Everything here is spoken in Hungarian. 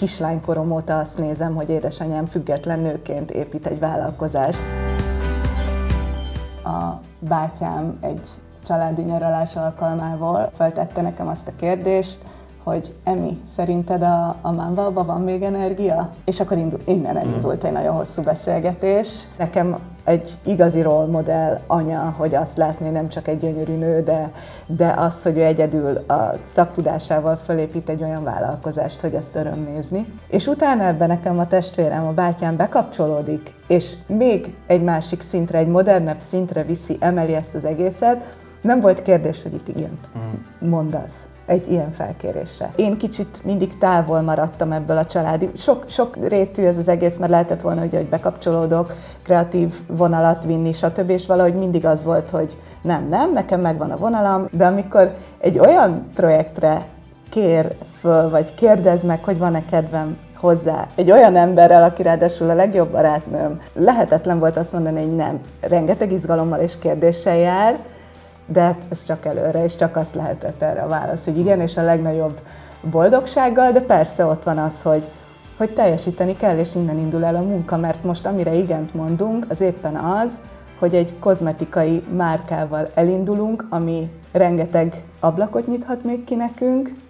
Kislánykorom óta azt nézem, hogy édesanyám független nőként épít egy vállalkozást. A bátyám egy családi nyaralás alkalmával feltette nekem azt a kérdést, hogy Emi, szerinted a mámbalban van még energia? És akkor innen elindult egy nagyon hosszú beszélgetés. Nekem egy igazi role model anya, hogy azt látni, nem csak egy gyönyörű nő, de az, hogy ő egyedül a szaktudásával fölépít egy olyan vállalkozást, hogy azt öröm nézni. És utána ebben nekem a testvérem, a bátyám bekapcsolódik, és még egy másik szintre, egy modernebb szintre emeli ezt az egészet. Nem volt kérdés, hogy itt igent mondasz egy ilyen felkérésre. Én kicsit mindig távol maradtam ebből a családi. Sok rétű ez az egész, mert lehetett volna, hogy bekapcsolódok, kreatív vonalat vinni, stb. És valahogy mindig az volt, hogy nem, nekem megvan a vonalam, de amikor egy olyan projektre kér föl, vagy kérdez meg, hogy van-e kedvem hozzá egy olyan emberrel, aki ráadásul a legjobb barátnőm, lehetetlen volt azt mondani, hogy nem. Rengeteg izgalommal és kérdéssel jár, de ez csak előre, és csak azt lehetett erre a válasz, hogy igen, és a legnagyobb boldogsággal, de persze ott van az, hogy teljesíteni kell, és innen indul el a munka, mert most amire igent mondunk, az éppen az, hogy egy kozmetikai márkával elindulunk, ami rengeteg ablakot nyithat még ki nekünk,